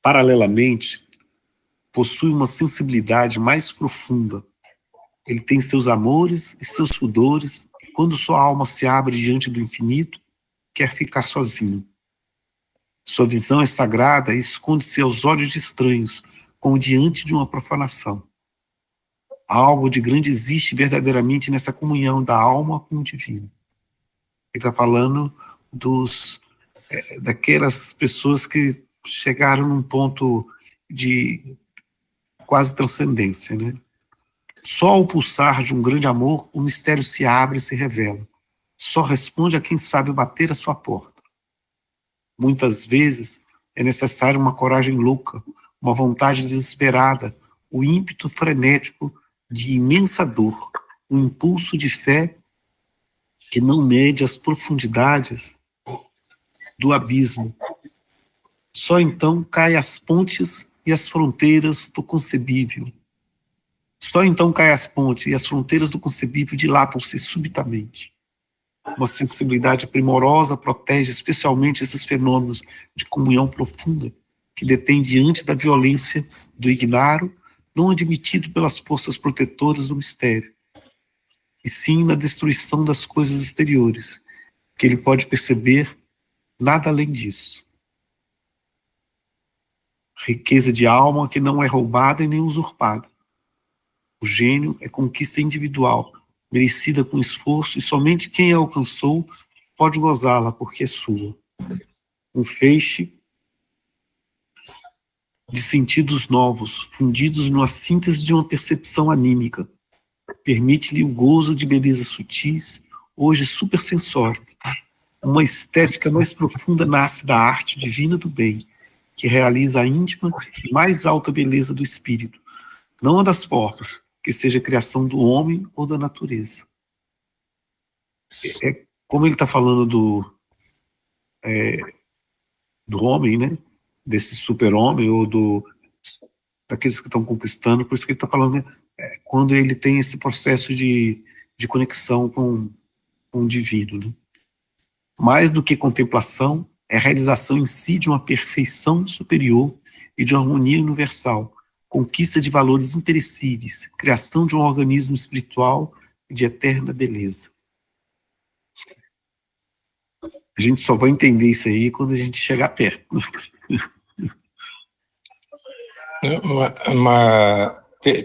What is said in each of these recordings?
Paralelamente, possui uma sensibilidade mais profunda. Ele tem seus amores e seus pudores, e quando sua alma se abre diante do infinito, quer ficar sozinho. Sua visão é sagrada e esconde-se aos olhos de estranhos, como diante de uma profanação. Algo de grande existe verdadeiramente nessa comunhão da alma com o divino. Ele está falando daquelas pessoas que chegaram num ponto de quase transcendência, né? Só ao pulsar de um grande amor, o mistério se abre e se revela. Só responde a quem sabe bater a sua porta. Muitas vezes é necessária uma coragem louca, uma vontade desesperada, o ímpeto frenético de imensa dor, um impulso de fé que não mede as profundidades do abismo. Só então caem as pontes e as fronteiras do concebível. Só então caem as pontes e as fronteiras do concebível dilatam-se subitamente. Uma sensibilidade primorosa protege especialmente esses fenômenos de comunhão profunda que detém diante da violência do ignaro, não admitido pelas forças protetoras do mistério, e sim na destruição das coisas exteriores, que ele pode perceber nada além disso. Riqueza de alma que não é roubada e nem usurpada. O gênio é conquista individual, merecida com esforço, e somente quem a alcançou pode gozá-la, porque é sua. Um feixe de sentidos novos, fundidos numa síntese de uma percepção anímica, permite-lhe o gozo de belezas sutis, hoje supersensórias. Uma estética mais profunda nasce da arte divina do bem, que realiza a íntima e mais alta beleza do espírito, não a das formas, que seja a criação do homem ou da natureza. Como ele está falando do homem, né? Desse super-homem, ou daqueles que estão conquistando, por isso que ele está falando, né? Quando ele tem esse processo de conexão com o divino, né? Mais do que contemplação, é a realização em si de uma perfeição superior e de uma harmonia universal, conquista de valores imperecíveis, criação de um organismo espiritual de eterna beleza. A gente só vai entender isso aí quando a gente chegar perto.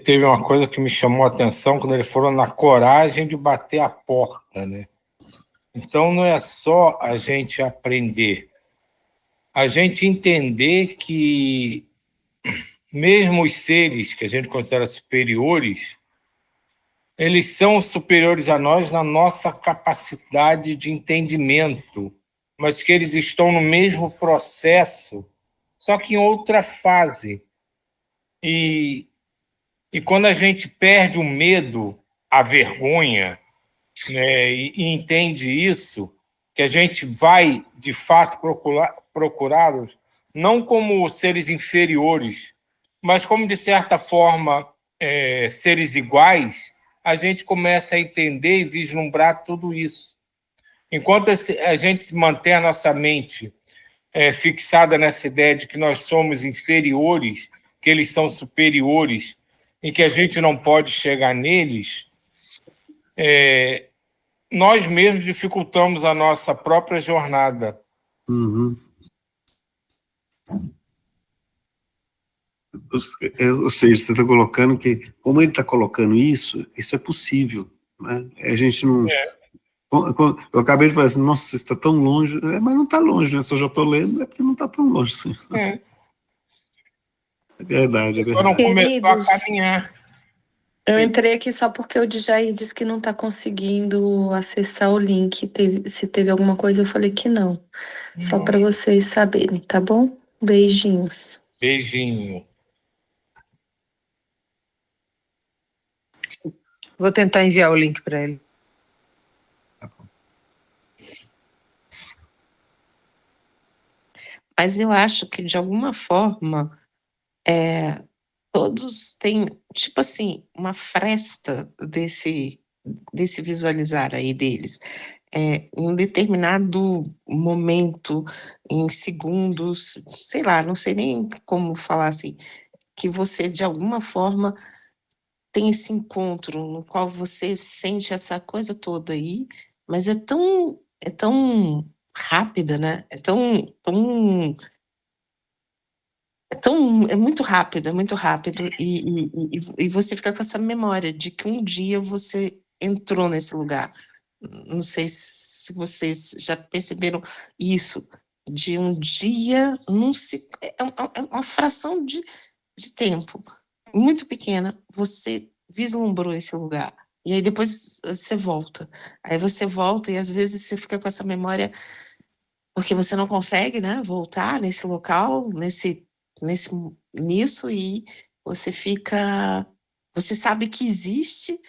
Teve uma coisa que me chamou a atenção quando ele falou na coragem de bater a porta, né? Então não é só a gente aprender, a gente entender que mesmo os seres que a gente considera superiores, eles são superiores a nós na nossa capacidade de entendimento, mas que eles estão no mesmo processo, só que em outra fase. E quando a gente perde o medo, a vergonha, né, e entende isso, que a gente vai, de fato, procurá-los, não como seres inferiores, mas como, de certa forma, seres iguais, a gente começa a entender e vislumbrar tudo isso. Enquanto a gente mantém a nossa mente fixada nessa ideia de que nós somos inferiores, que eles são superiores e que a gente não pode chegar neles, nós mesmos dificultamos a nossa própria jornada. Uhum. Ou seja, você está colocando que, como ele está colocando isso é possível, né? A gente não... Eu acabei de falar assim, nossa, você está tão longe, mas não está longe, né? Se eu já estou lendo, é porque não está tão longe. Assim. É verdade, é verdade. Não começou a caminhar. Eu entrei aqui só porque o Djair disse que não está conseguindo acessar o link. Se teve alguma coisa, eu falei que não. Só para vocês saberem, tá bom? Beijinhos. Beijinho. Vou tentar enviar o link para ele. Mas eu acho que, de alguma forma, todos têm, tipo assim, uma fresta desse visualizar aí deles. em um determinado momento, em segundos, sei lá, não sei nem como falar assim, que você de alguma forma tem esse encontro no qual você sente essa coisa toda aí, mas é tão rápida, né? É muito rápido e você fica com essa memória de que um dia você entrou nesse lugar. Não sei se vocês já perceberam isso, de um dia, não se, é uma fração de tempo muito pequena, você vislumbrou esse lugar. E aí depois você volta. Aí você volta e às vezes você fica com essa memória porque você não consegue, né, voltar nesse local, nesse nisso e você fica você sabe que existe,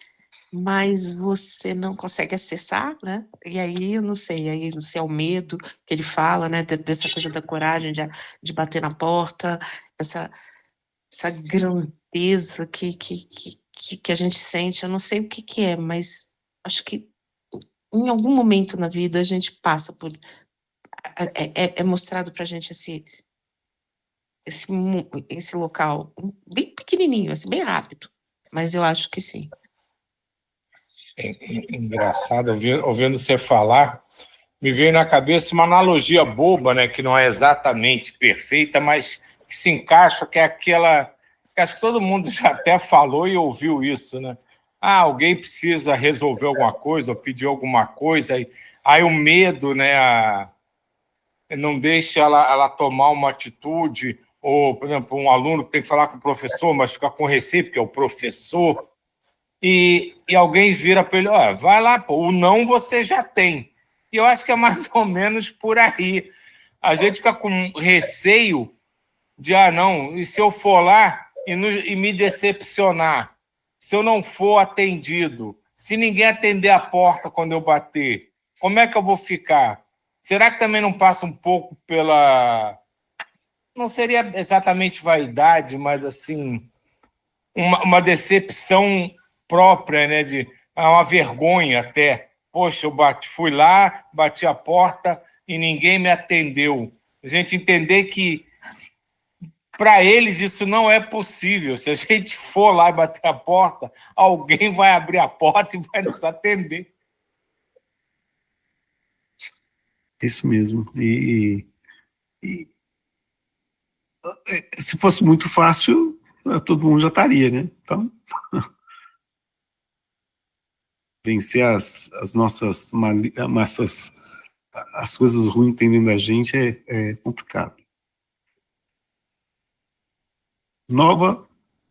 mas você não consegue acessar, né? E aí eu não sei, aí não sei, é o medo que ele fala, né, dessa coisa da coragem de bater na porta, essa essa grandeza que a gente sente, eu não sei o que que é, mas acho que em algum momento na vida a gente passa por é mostrado pra gente esse local bem pequenininho, assim, bem rápido, mas eu acho que sim. Engraçado, ouvindo você falar, me veio na cabeça uma analogia boba, né, que não é exatamente perfeita, mas que se encaixa, que é aquela que acho que todo mundo já até falou e ouviu isso, né? Ah, alguém precisa resolver alguma coisa ou pedir alguma coisa, aí o medo, né, não deixa ela tomar uma atitude, ou, por exemplo, um aluno que tem que falar com o professor, mas fica com receio, porque é o professor, e alguém vira para ele, ó, vai lá, pô, o não você já tem. E eu acho que é mais ou menos por aí. A gente fica com receio de, não, e se eu for lá e me decepcionar? Se eu não for atendido? Se ninguém atender a porta quando eu bater? Como é que eu vou ficar? Será que também não passa um pouco pela... Não seria exatamente vaidade, mas, assim, uma decepção própria, né? Uma vergonha até. Poxa, fui lá, bati a porta e ninguém me atendeu. A gente entender que para eles isso não é possível. Se a gente for lá e bater a porta, alguém vai abrir a porta e vai nos atender. Isso mesmo. Se fosse muito fácil, todo mundo já estaria, né? Então, vencer as nossas as coisas ruins dentro da gente é complicado.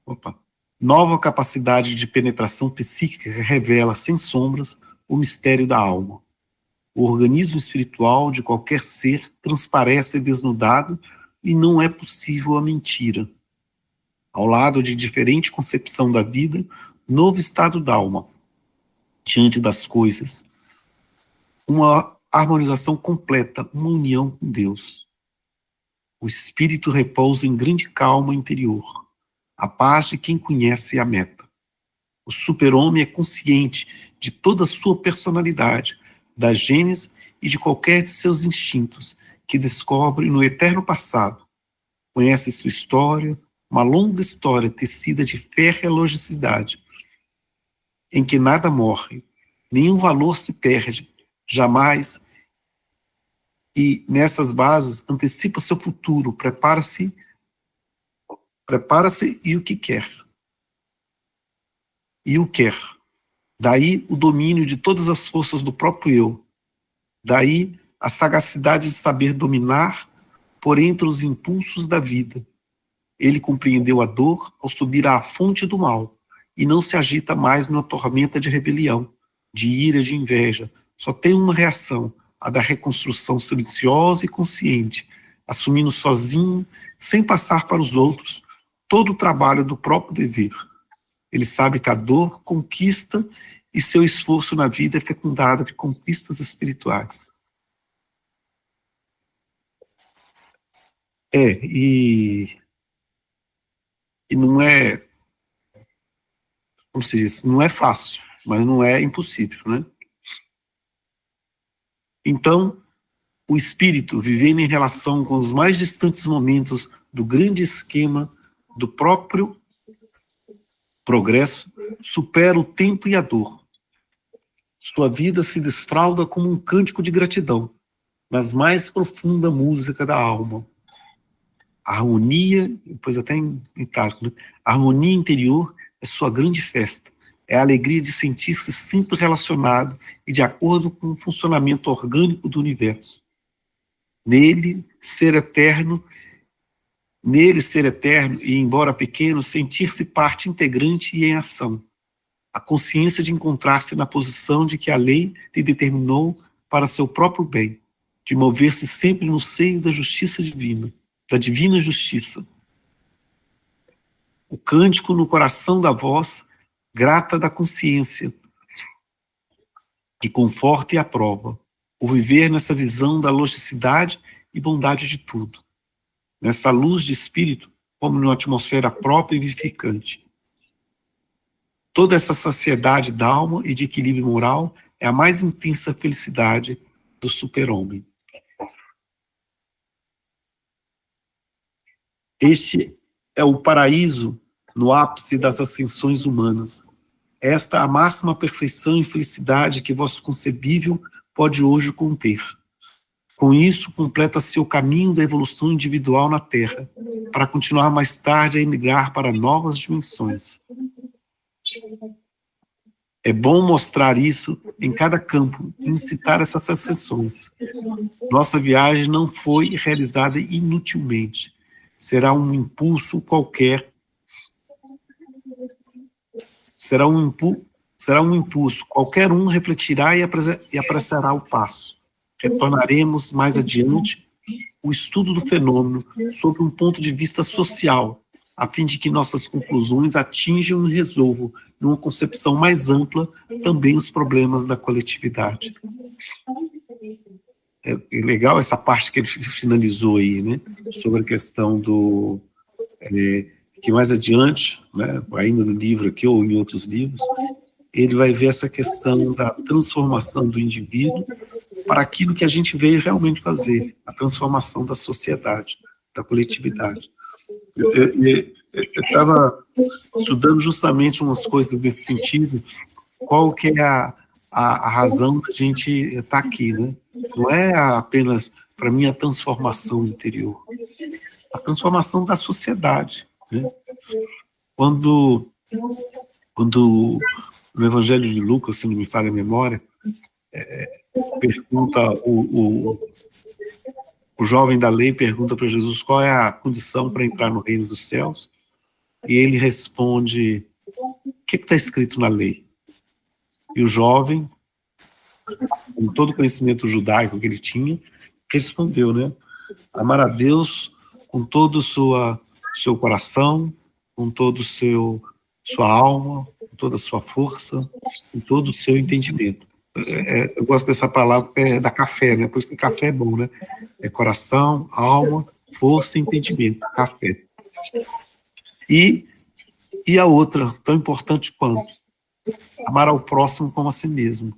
Opa, nova capacidade de penetração psíquica revela, sem sombras, o mistério da alma. O organismo espiritual de qualquer ser transparece desnudado e não é possível a mentira. Ao lado de diferente concepção da vida, novo estado da alma, diante das coisas, uma harmonização completa, uma união com Deus. O espírito repousa em grande calma interior, a paz de quem conhece a meta. O super-homem é consciente de toda a sua personalidade, da gênese e de qualquer de seus instintos, que descobre no eterno passado. Conhece sua história, uma longa história tecida de férrea logicidade, em que nada morre, nenhum valor se perde, jamais, e nessas bases antecipa seu futuro, prepara-se e o que quer. E o quer. Daí o domínio de todas as forças do próprio eu. Daí a sagacidade de saber dominar por entre os impulsos da vida. Ele compreendeu a dor ao subir à fonte do mal e não se agita mais numa tormenta de rebelião, de ira, de inveja. Só tem uma reação, a da reconstrução silenciosa e consciente, assumindo sozinho, sem passar para os outros, todo o trabalho do próprio dever. Ele sabe que a dor conquista e seu esforço na vida é fecundado de conquistas espirituais. E não é, como se diz, não é fácil, mas não é impossível, né? Então, o espírito, vivendo em relação com os mais distantes momentos do grande esquema do próprio progresso, supera o tempo e a dor. Sua vida se desfralda como um cântico de gratidão, nas mais profunda música da alma. A harmonia, depois até em itálico, né? A harmonia interior é sua grande festa. É a alegria de sentir-se sempre relacionado e de acordo com o funcionamento orgânico do universo. Nele, ser eterno e, embora pequeno, sentir-se parte integrante e em ação. A consciência de encontrar-se na posição de que a lei lhe determinou para seu próprio bem, de mover-se sempre no seio da justiça divina, da divina justiça. O cântico no coração da voz, grata da consciência, que conforta e aprova. O viver nessa visão da logicidade e bondade de tudo. Nessa luz de espírito, como numa atmosfera própria e vivificante. Toda essa saciedade da alma e de equilíbrio moral é a mais intensa felicidade do super-homem. Este é o paraíso no ápice das ascensões humanas. Esta é a máxima perfeição e felicidade que vosso concebível pode hoje conter. Com isso, completa-se o caminho da evolução individual na Terra, para continuar mais tarde a emigrar para novas dimensões. É bom mostrar isso em cada campo e incitar essas ascensões. Nossa viagem não foi realizada inutilmente. Será um impulso qualquer. Será um impulso. Qualquer um refletirá e apressará o passo. Retornaremos mais adiante o estudo do fenômeno sob um ponto de vista social, a fim de que nossas conclusões atinjam e resolvam, numa concepção mais ampla, também os problemas da coletividade. É legal essa parte que ele finalizou aí, né, sobre a questão do... que mais adiante, né, ainda no livro aqui ou em outros livros, ele vai ver essa questão da transformação do indivíduo para aquilo que a gente veio realmente fazer, a transformação da sociedade, da coletividade. Eu estava estudando justamente umas coisas desse sentido, qual que é a razão da gente estar aqui, né? Não é apenas, para mim, a transformação interior, a transformação da sociedade, né? Quando no Evangelho de Lucas, se não me falha a memória, pergunta o jovem da lei pergunta para Jesus qual é a condição para entrar no reino dos céus, e ele responde: o que está escrito na lei? E o jovem, com todo o conhecimento judaico que ele tinha, respondeu, né? Amar a Deus com todo o seu coração, com todo sua alma, com toda a sua força, com todo o seu entendimento. Eu gosto dessa palavra, é da café, né? Por isso que café é bom, né? É coração, alma, força e entendimento, café. E a outra, tão importante quanto, amar ao próximo como a si mesmo.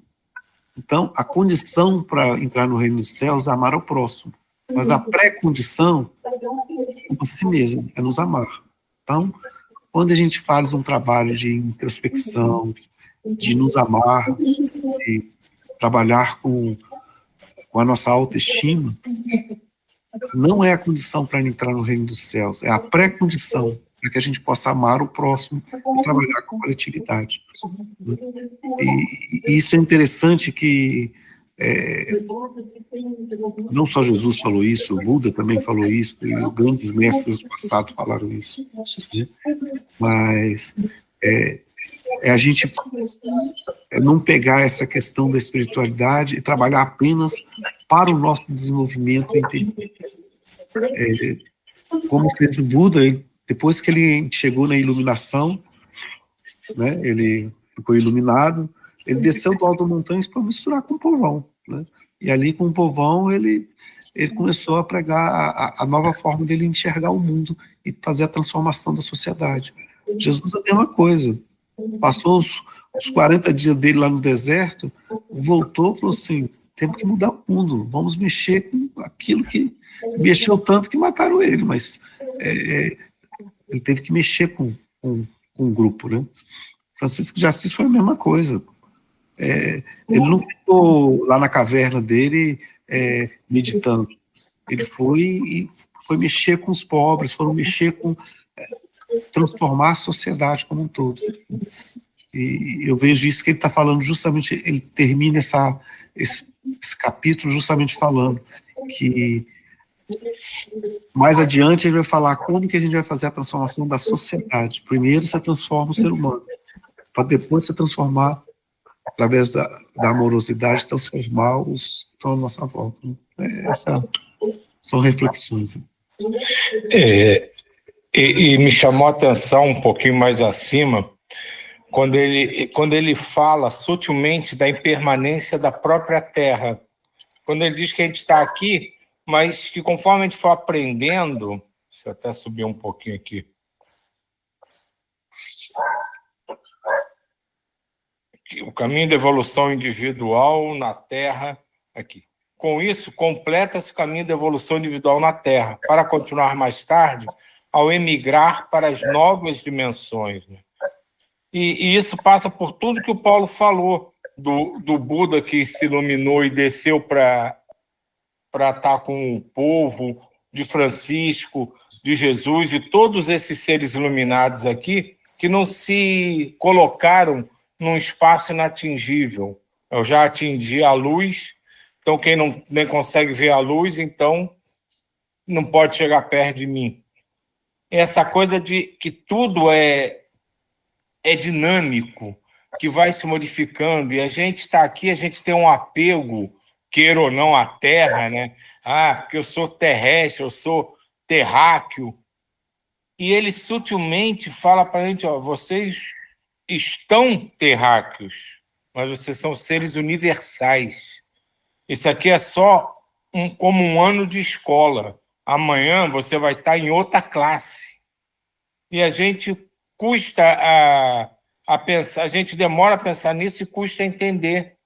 Então, a condição para entrar no reino dos céus é amar ao próximo, mas a pré-condição é a si mesmo, é nos amar. Então, quando a gente faz um trabalho de introspecção, de nos amar, de trabalhar com a nossa autoestima, não é a condição para entrar no reino dos céus, é a pré-condição para que a gente possa amar o próximo e trabalhar com a coletividade. E isso é interessante que não só Jesus falou isso, o Buda também falou isso, e os grandes mestres do passado falaram isso, né? Mas a gente não pegar essa questão da espiritualidade e trabalhar apenas para o nosso desenvolvimento interior. Como fez o Buda, depois que ele chegou na iluminação, né, ele ficou iluminado, ele desceu do alto da montanha e foi misturar com o povão, né? E ali com o povão ele começou a pregar a nova forma dele enxergar o mundo e fazer a transformação da sociedade. Jesus é a mesma coisa. Passou os 40 dias dele lá no deserto, voltou e falou assim: temos que mudar o mundo, vamos mexer com aquilo que mexeu tanto que mataram ele, mas ele teve que mexer com o grupo, né? Francisco de Assis foi a mesma coisa. Ele não ficou lá na caverna dele meditando. Ele foi mexer com os pobres, foram mexer com transformar a sociedade como um todo. E eu vejo isso que ele está falando justamente, ele termina esse capítulo justamente falando que mais adiante ele vai falar como que a gente vai fazer a transformação da sociedade. Primeiro você transforma o ser humano, para depois você transformar, através da amorosidade, transformar os que estão à nossa volta. Né? Essas são reflexões. E me chamou a atenção um pouquinho mais acima, quando ele fala sutilmente da impermanência da própria Terra. Quando ele diz que a gente está aqui, mas que conforme a gente for aprendendo... Deixa eu até subir um pouquinho aqui. O caminho da evolução individual na Terra, aqui. Com isso, completa-se o caminho da evolução individual na Terra, para continuar mais tarde ao emigrar para as novas dimensões. Né? E isso passa por tudo que o Paulo falou, do Buda que se iluminou e desceu para estar com o povo, de Francisco, de Jesus, de todos esses seres iluminados aqui, que não se colocaram num espaço inatingível. Eu já atingi a luz, então quem nem consegue ver a luz, então não pode chegar perto de mim. Essa coisa de que tudo é dinâmico, que vai se modificando, e a gente está aqui, a gente tem um apego, queira ou não, à Terra, né? Porque eu sou terrestre, eu sou terráqueo. E ele sutilmente fala para a gente, vocês estão terráqueos, mas vocês são seres universais. Isso aqui é só como um ano de escola. Amanhã você vai estar em outra classe. E a gente custa a pensar, a gente demora a pensar nisso e custa a entender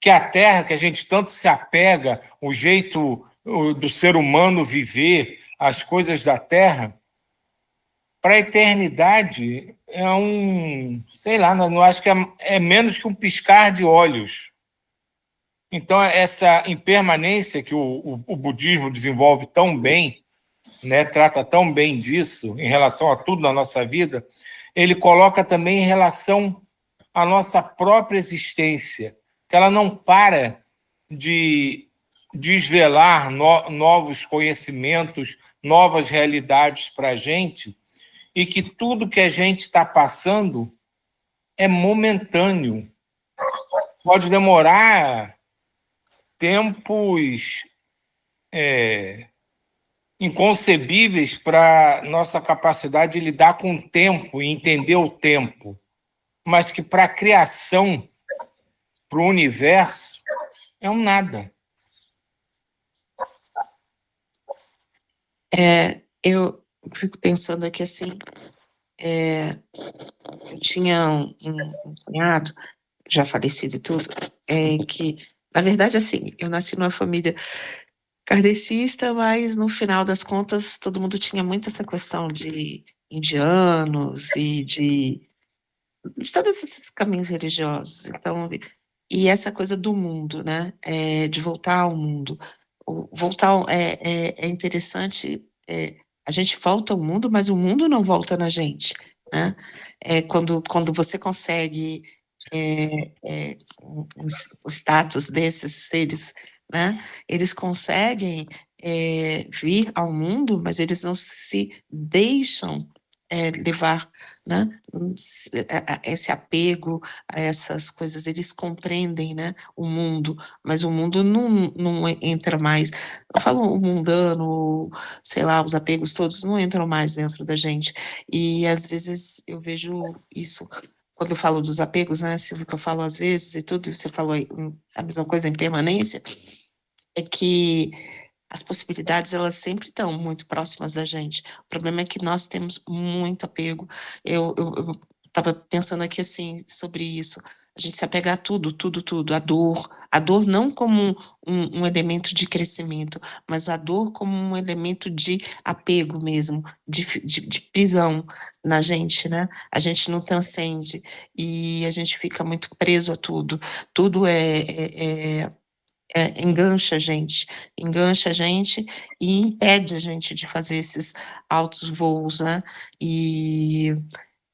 que a Terra, que a gente tanto se apega, o jeito do ser humano viver, as coisas da Terra, para a eternidade sei lá, não acho que é menos que um piscar de olhos. Então, essa impermanência que o budismo desenvolve tão bem, né, trata tão bem disso em relação a tudo na nossa vida, ele coloca também em relação à nossa própria existência, que ela não para de desvelar novos conhecimentos, novas realidades para a gente, e que tudo que a gente está passando é momentâneo. Pode demorar tempos inconcebíveis para nossa capacidade de lidar com o tempo e entender o tempo, mas que para a criação, para o universo, é um nada. Eu fico pensando aqui assim, eu tinha um cunhado, já falecido e tudo, que, na verdade, assim, eu nasci numa família kardecista, mas no final das contas todo mundo tinha muito essa questão de indianos e de todos esses caminhos religiosos. Então, e essa coisa do mundo, né? De voltar ao mundo. É interessante, a gente volta ao mundo, mas o mundo não volta na gente, né? Quando você consegue o status desses seres, né? Eles conseguem vir ao mundo, mas eles não se deixam levar, né? Esse apego a essas coisas, eles compreendem, né? O mundo, mas o mundo não entra mais. Eu falo o mundano, sei lá, os apegos todos não entram mais dentro da gente. E às vezes eu vejo isso. Quando eu falo dos apegos, né, Silvio, que eu falo às vezes e tudo, e você falou aí, a mesma coisa, impermanência, é que as possibilidades, elas sempre estão muito próximas da gente. O problema é que nós temos muito apego. Eu estava pensando aqui, assim, sobre isso. A gente se apega a tudo, tudo, tudo. A dor não como um elemento de crescimento, mas a dor como um elemento de apego mesmo, de prisão na gente, né? A gente não transcende e a gente fica muito preso a tudo. Tudo engancha a gente e impede a gente de fazer esses altos voos, né? E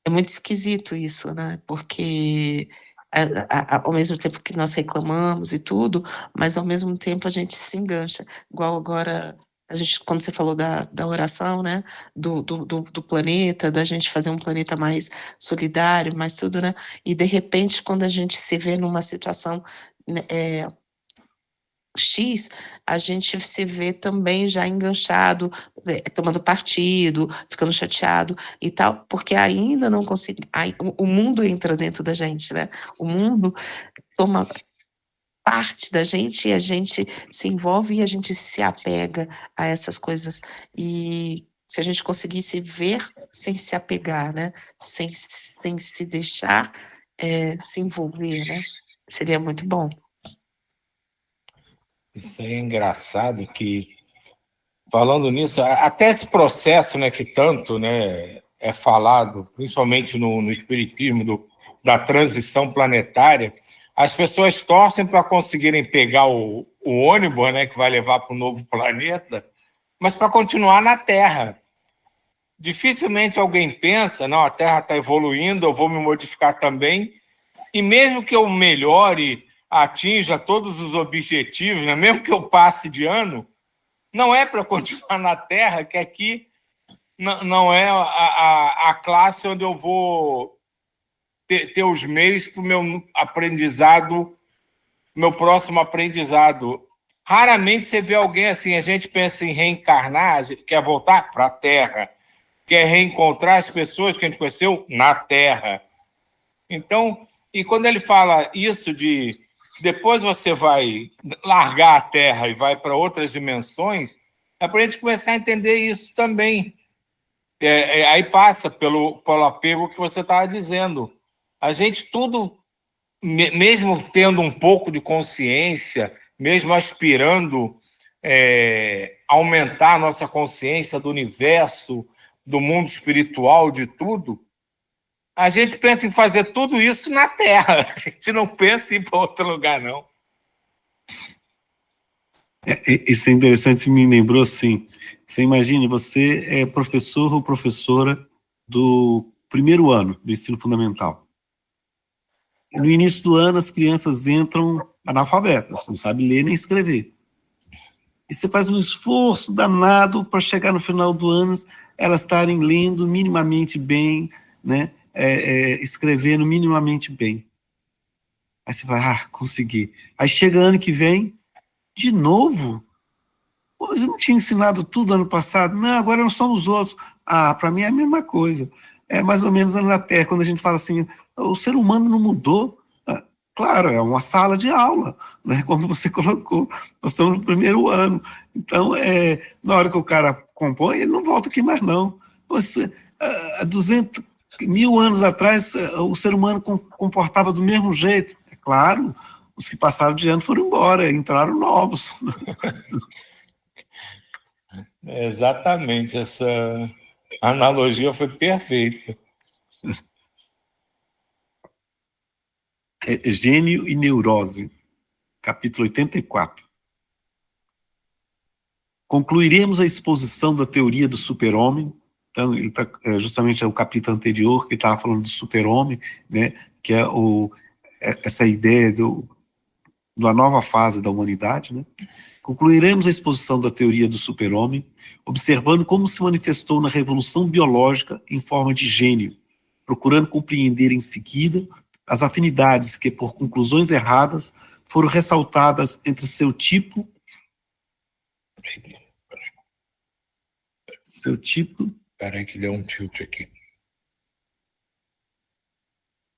é muito esquisito isso, né? Porque ao mesmo tempo que nós reclamamos e tudo, mas ao mesmo tempo a gente se engancha. Igual agora, quando você falou da oração, né? Do planeta, da gente fazer um planeta mais solidário, mais tudo, né? E de repente, quando a gente se vê numa situação, né, X, a gente se vê também já enganchado, tomando partido, ficando chateado e tal, porque ainda não consegui. O mundo entra dentro da gente, né? O mundo toma parte da gente e a gente se envolve e a gente se apega a essas coisas. E se a gente conseguisse ver sem se apegar, né? Sem se deixar se envolver, né? Seria muito bom. Isso aí é engraçado que, falando nisso, até esse processo, né, que tanto, né, é falado, principalmente no espiritismo, da transição planetária, as pessoas torcem para conseguirem pegar o ônibus, né, que vai levar para um novo planeta, mas para continuar na Terra. Dificilmente alguém pensa, não, a Terra está evoluindo, eu vou me modificar também, e mesmo que eu melhore, atinja todos os objetivos, né, mesmo que eu passe de ano, não é para continuar na Terra, que aqui não é a classe onde eu vou ter os meios para o meu aprendizado, meu próximo aprendizado. Raramente você vê alguém assim, a gente pensa em reencarnar, a gente quer voltar para a Terra, quer reencontrar as pessoas que a gente conheceu na Terra. Então, e quando ele fala isso de depois você vai largar a Terra e vai para outras dimensões, é para a gente começar a entender isso também. Aí passa pelo apego que você estava dizendo. A gente tudo, mesmo tendo um pouco de consciência, mesmo aspirando aumentar a nossa consciência do universo, do mundo espiritual, de tudo, a gente pensa em fazer tudo isso na Terra. A gente não pensa em ir para outro lugar, não. Isso é interessante, você me lembrou assim. Você imagine, você é professor ou professora do primeiro ano do ensino fundamental. No início do ano, as crianças entram analfabetas, não sabem ler nem escrever. E você faz um esforço danado para chegar no final do ano, elas estarem lendo minimamente bem, né? Escrevendo minimamente bem. Aí você vai, consegui. Aí chega ano que vem, de novo. Pô, mas eu não tinha ensinado tudo ano passado? Não, agora não somos os outros. Para mim é a mesma coisa. É mais ou menos na Terra, quando a gente fala assim, o ser humano não mudou. Claro, é uma sala de aula, né? Como você colocou, nós estamos no primeiro ano. Então, na hora que o cara compõe, ele não volta aqui mais não. Há 200 mil anos atrás, o ser humano comportava do mesmo jeito. É claro, os que passaram de ano foram embora, entraram novos. Exatamente, essa analogia foi perfeita. Gênio e neurose, capítulo 84. Concluiremos a exposição da teoria do super-homem. Então, ele tá, justamente é o capítulo anterior que estava falando do super-homem, né, que é essa ideia da nova fase da humanidade, né? Concluiremos a exposição da teoria do super-homem, observando como se manifestou na revolução biológica em forma de gênio, procurando compreender em seguida as afinidades que, por conclusões erradas, foram ressaltadas entre seu tipo Peraí que deu um tilt aqui.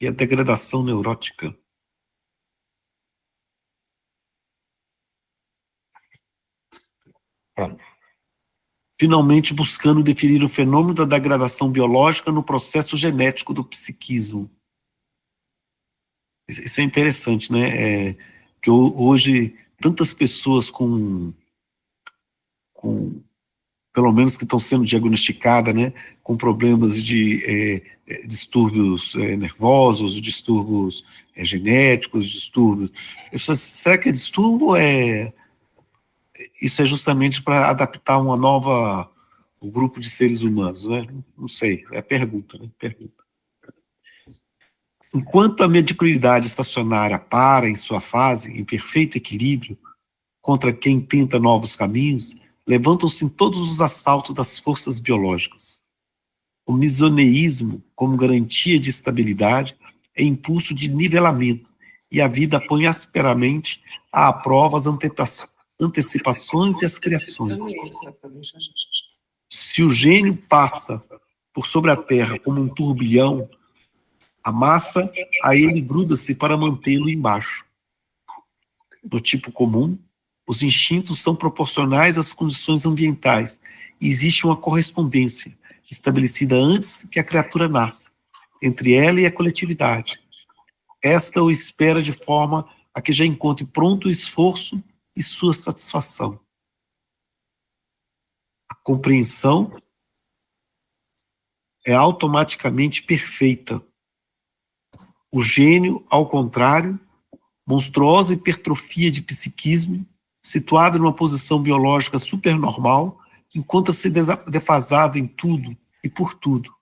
E a degradação neurótica. Pronto. Finalmente buscando definir o fenômeno da degradação biológica no processo genético do psiquismo. Isso é interessante, né? Que hoje tantas pessoas com pelo menos que estão sendo diagnosticadas, né, com problemas de distúrbios nervosos, distúrbios genéticos, distúrbios. Será que é distúrbio ou isso é justamente para adaptar um grupo de seres humanos, né? Não sei, é a pergunta, né? Pergunta. Enquanto a mediocridade estacionária para em sua fase, em perfeito equilíbrio, contra quem tenta novos caminhos, levantam-se em todos os assaltos das forças biológicas. O misoneísmo, como garantia de estabilidade, é impulso de nivelamento, e a vida põe asperamente à prova as antecipações e as criações. Se o gênio passa por sobre a terra como um turbilhão, a massa a ele gruda-se para mantê-lo embaixo. No tipo comum, os instintos são proporcionais às condições ambientais e existe uma correspondência, estabelecida antes que a criatura nasça, entre ela e a coletividade. Esta o espera de forma a que já encontre pronto o esforço e sua satisfação. A compreensão é automaticamente perfeita. O gênio, ao contrário, monstruosa hipertrofia de psiquismo, situado numa posição biológica supernormal, encontra-se defasado em tudo e por tudo.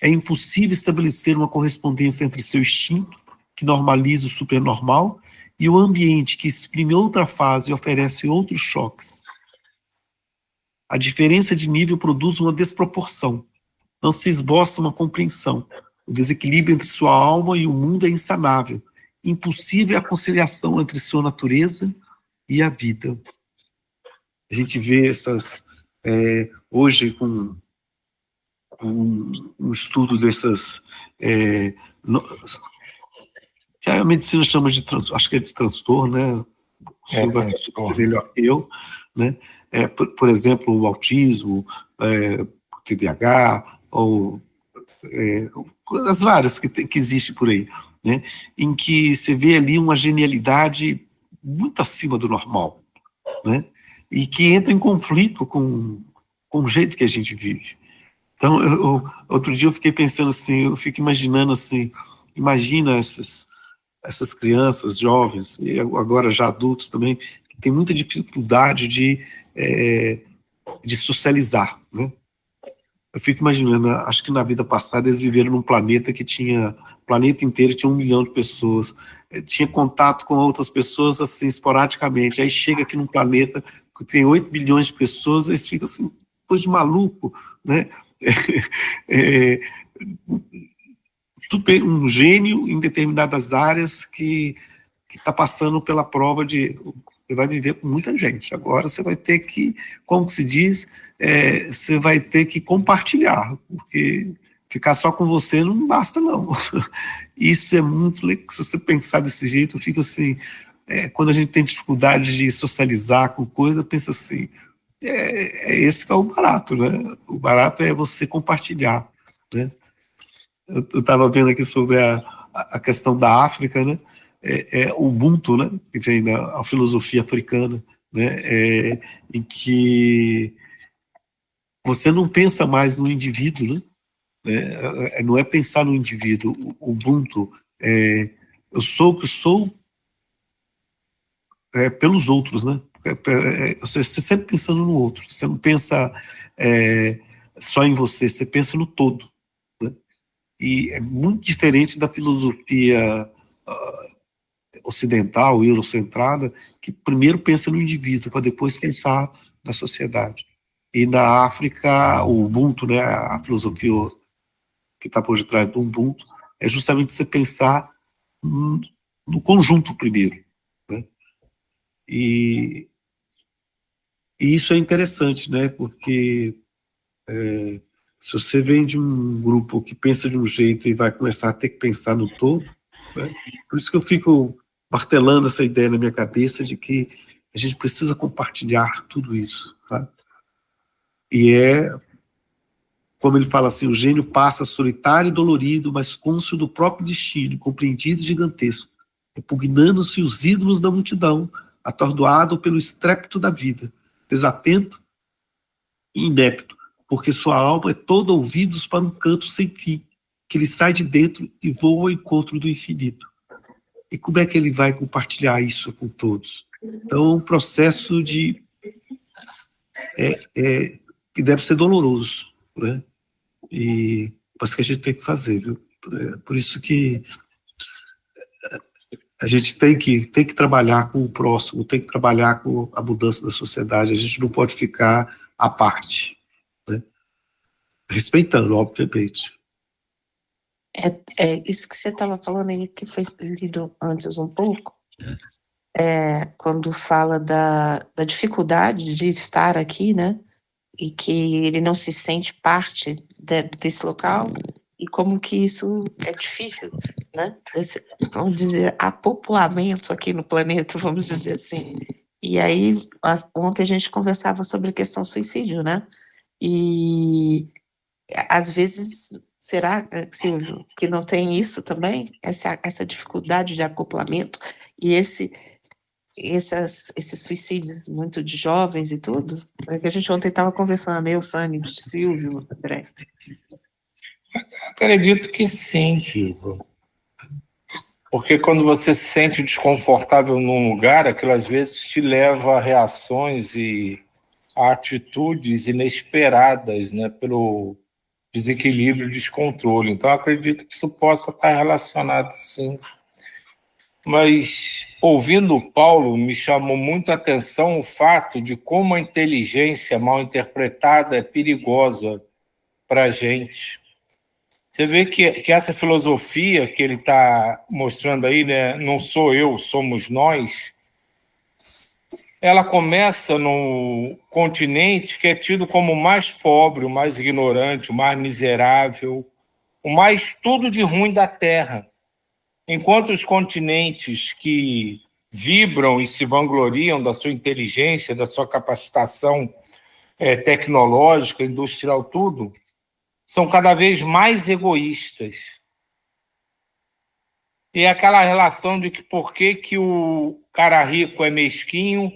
É impossível estabelecer uma correspondência entre seu instinto, que normaliza o supernormal, e o ambiente que exprime outra fase e oferece outros choques. A diferença de nível produz uma desproporção. Não se esboça uma compreensão. O desequilíbrio entre sua alma e o mundo é insanável. Impossível a conciliação entre sua natureza e a vida. A gente vê hoje com um estudo dessas, que a medicina chama de, acho que é de transtorno, né? O senhor vai saber melhor que eu, né? Por exemplo, o autismo, o TDAH, ou as várias que existem por aí, né? Em que você vê ali uma genialidade muito acima do normal, né? E que entra em conflito com o jeito que a gente vive. Então, outro dia eu fiquei pensando assim, eu fico imaginando assim, imagina essas crianças jovens, e agora já adultos também, que têm muita dificuldade de socializar, né? Eu fico imaginando, acho que na vida passada eles viveram num planeta que tinha, o planeta inteiro tinha 1 milhão de pessoas, tinha contato com outras pessoas assim, esporadicamente, aí chega aqui num planeta que tem 8 bilhões de pessoas, eles ficam assim, coisa de maluco, né? Um gênio em determinadas áreas que está passando pela prova de você vai viver com muita gente. Agora você vai ter que, como se diz, você vai ter que compartilhar, porque ficar só com você não basta, não. Isso é muito legal. Se você pensar desse jeito, eu fico assim, quando a gente tem dificuldade de socializar com coisa, pensa assim, esse que é o barato, né? O barato é você compartilhar, né? Eu estava vendo aqui sobre a questão da África, né? O Ubuntu, né? Que vem da filosofia africana, né? Em que você não pensa mais no indivíduo, né? Não é pensar no indivíduo. O Ubuntu, eu sou o que sou pelos outros, né? Você sempre pensando no outro, você não pensa só em você, você pensa no todo, né? E é muito diferente da filosofia ocidental, eurocentrada, que primeiro pensa no indivíduo, para depois pensar na sociedade. E na África, o Ubuntu, né, a filosofia que está por detrás do Ubuntu, é justamente você pensar no conjunto primeiro, né? E isso é interessante, né, porque se você vem de um grupo que pensa de um jeito e vai começar a ter que pensar no todo, né, por isso que eu fico martelando essa ideia na minha cabeça de que a gente precisa compartilhar tudo isso, tá? E como ele fala assim, o gênio passa solitário e dolorido, mas cônscio do próprio destino, compreendido e gigantesco, repugnando-se os ídolos da multidão, atordoado pelo estrépito da vida, desatento e inepto, porque sua alma é toda ouvidos para um canto sem fim, que ele sai de dentro e voa ao encontro do infinito. E como é que ele vai compartilhar isso com todos? Então, um processo que deve ser doloroso, né? E isso que a gente tem que fazer, viu? Por isso que a gente tem que trabalhar com o próximo, tem que trabalhar com a mudança da sociedade, a gente não pode ficar à parte, né? Respeitando, obviamente. Isso que você estava falando aí, que foi lido antes um pouco, quando fala da dificuldade de estar aqui, né? E que ele não se sente parte desse local, e como que isso é difícil, né? Vamos dizer, acouplamento aqui no planeta, vamos dizer assim. E aí, ontem a gente conversava sobre a questão suicídio, né? E às vezes, será, Silvio, que não tem isso também? Essa dificuldade de acoplamento e esses suicídios muito de jovens e tudo? É que a gente ontem estava conversando, eu, Sânia, Silvio, André. Acredito que sim, Kiva. Porque quando você se sente desconfortável num lugar, aquilo às vezes te leva a reações e a atitudes inesperadas, né, pelo desequilíbrio e descontrole. Então, acredito que isso possa estar relacionado, sim. Mas, ouvindo o Paulo, me chamou muito a atenção o fato de como a inteligência mal interpretada é perigosa para a gente. Você vê que essa filosofia que ele está mostrando aí, né, não sou eu, somos nós, ela começa no continente que é tido como o mais pobre, o mais ignorante, o mais miserável, o mais tudo de ruim da Terra. Enquanto os continentes que vibram e se vangloriam da sua inteligência, da sua capacitação tecnológica, industrial, tudo, são cada vez mais egoístas. E é aquela relação de que por que o cara rico é mesquinho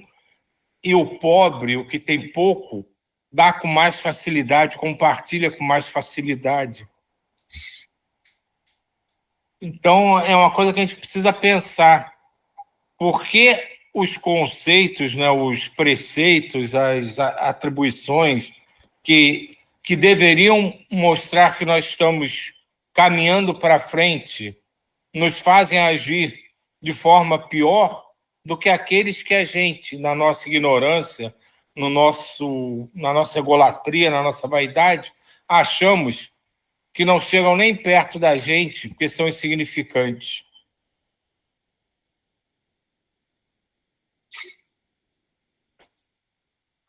e o pobre, o que tem pouco, dá com mais facilidade, compartilha com mais facilidade. Então, é uma coisa que a gente precisa pensar. Por que os conceitos, né, os preceitos, as atribuições que deveriam mostrar que nós estamos caminhando para frente, nos fazem agir de forma pior do que aqueles que a gente, na nossa ignorância, na nossa egolatria, na nossa vaidade, achamos que não chegam nem perto da gente, porque são insignificantes.